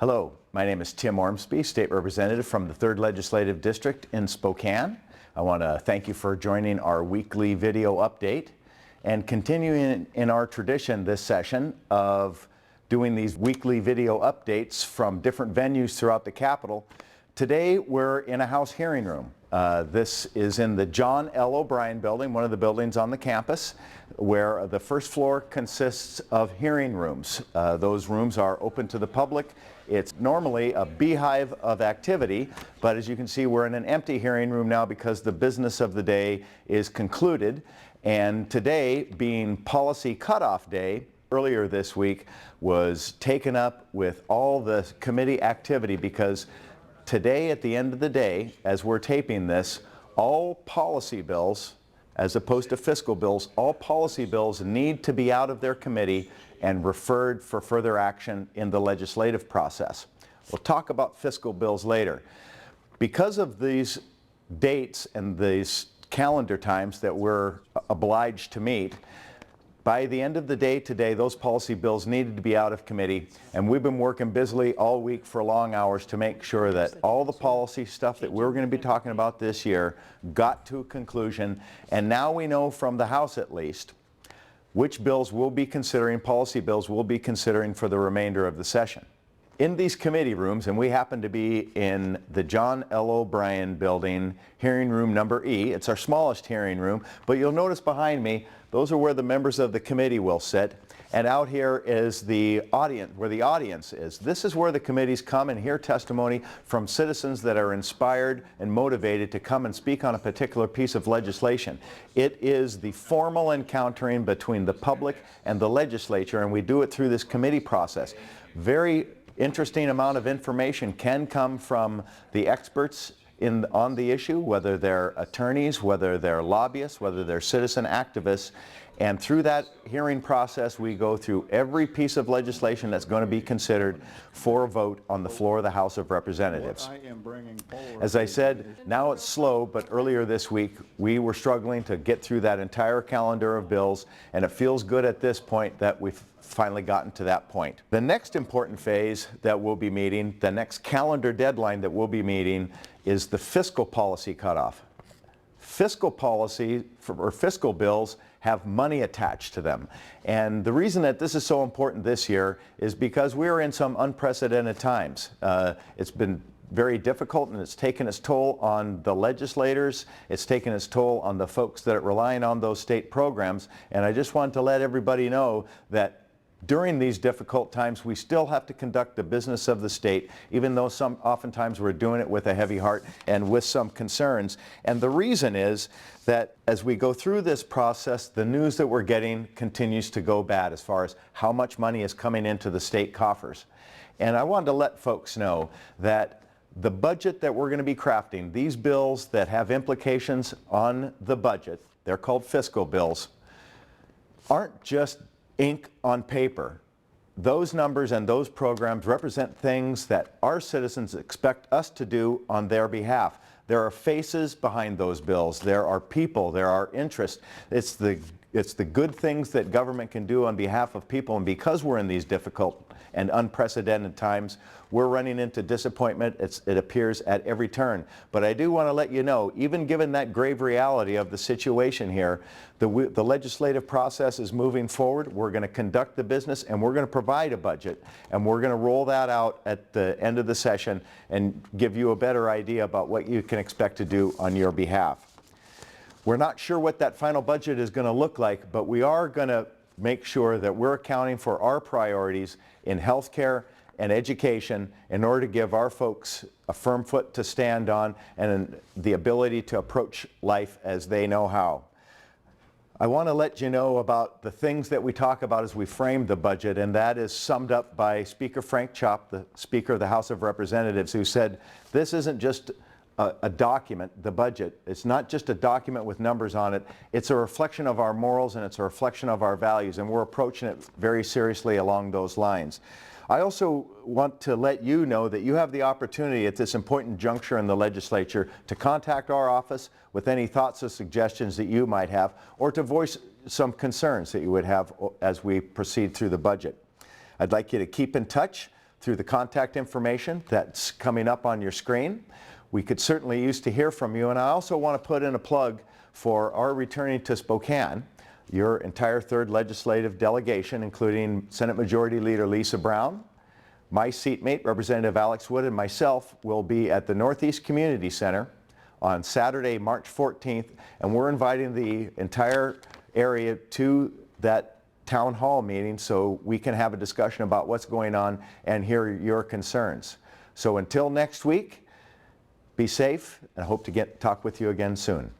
Hello, my name is Tim Ormsby, State Representative from the 3rd Legislative District in Spokane. I want to thank you for joining our weekly video update and continuing in our tradition this session of doing these weekly video updates from different venues throughout the Capitol. Today we're in a House hearing room. This is in the John L. O'Brien building, one of the buildings on the campus, where the first floor consists of hearing rooms. Those rooms are open to the public. It's normally a beehive of activity, but as you can see, we're in an empty hearing room now because the business of the day is concluded. And today, being policy cutoff day, earlier this week was taken up with all the committee activity because today, at the end of the day, as we're taping this, all policy bills, as opposed to fiscal bills, all policy bills need to be out of their committee and referred for further action in the legislative process. We'll talk about fiscal bills later. Because of these dates and these calendar times that we're obliged to meet, by the end of the day today, those policy bills needed to be out of committee, and we've been working busily all week for long hours to make sure that all the policy stuff that we're going to be talking about this year got to a conclusion. And now we know from the House at least which bills we'll be considering, policy bills we'll be considering for the remainder of the session. In these committee rooms, and we happen to be in the John L. O'Brien building, hearing room number E. It's our smallest hearing room, but you'll notice behind me, those are where the members of the committee will sit. And out here is the audience, where the audience is. This is where the committees come and hear testimony from citizens that are inspired and motivated to come and speak on a particular piece of legislation. It is the formal encountering between the public and the legislature, and we do it through this committee process. Very interesting amount of information can come from the experts on the issue, whether they're attorneys, whether they're lobbyists, whether they're citizen activists. And through that hearing process, we go through every piece of legislation that's going to be considered for a vote on the floor of the House of Representatives. As I said, now it's slow, but earlier this week, we were struggling to get through that entire calendar of bills, and it feels good at this point that we've finally gotten to that point. The next important phase that we'll be meeting, the next calendar deadline that we'll be meeting, is the fiscal policy cutoff. Fiscal policy, or fiscal bills, have money attached to them. And the reason that this is so important this year is because we're in some unprecedented times. It's been very difficult, and it's taken its toll on the legislators. It's taken its toll on the folks that are relying on those state programs. And I just want to let everybody know that during these difficult times, we still have to conduct the business of the state, even though oftentimes we're doing it with a heavy heart and with some concerns. And the reason is that as we go through this process, the news that we're getting continues to go bad as far as how much money is coming into the state coffers. And I wanted to let folks know that the budget that we're going to be crafting, these bills that have implications on the budget, they're called fiscal bills, aren't just ink on paper. Those numbers and those programs represent things that our citizens expect us to do on their behalf. There are faces behind those bills. There are people. There are interests. It's the good things that government can do on behalf of people, and because we're in these difficult and unprecedented times, we're running into disappointment, it appears, at every turn. But I do want to let you know, even given that grave reality of the situation here, the legislative process is moving forward. We're going to conduct the business, and we're going to provide a budget, and we're going to roll that out at the end of the session and give you a better idea about what you can expect to do on your behalf. We're not sure what that final budget is going to look like, but we are going to make sure that we're accounting for our priorities in healthcare and education in order to give our folks a firm foot to stand on and the ability to approach life as they know how. I want to let you know about the things that we talk about as we frame the budget, and that is summed up by Speaker Frank Chopp, the Speaker of the House of Representatives, who said this isn't just a document, the budget. It's not just a document with numbers on it. It's a reflection of our morals, and it's a reflection of our values, and we're approaching it very seriously along those lines. I also want to let you know that you have the opportunity at this important juncture in the legislature to contact our office with any thoughts or suggestions that you might have, or to voice some concerns that you would have as we proceed through the budget. I'd like you to keep in touch. through the contact information that's coming up on your screen. We could certainly use to hear from you, and I also want to put in a plug for our returning to Spokane. Your entire 3rd legislative delegation, including Senate Majority Leader Lisa Brown, my seatmate, Representative Alex Wood, and myself will be at the Northeast Community Center on Saturday, March 14th, and we're inviting the entire area to that town hall meeting so we can have a discussion about what's going on and hear your concerns. So until next week, be safe, and I hope to talk with you again soon.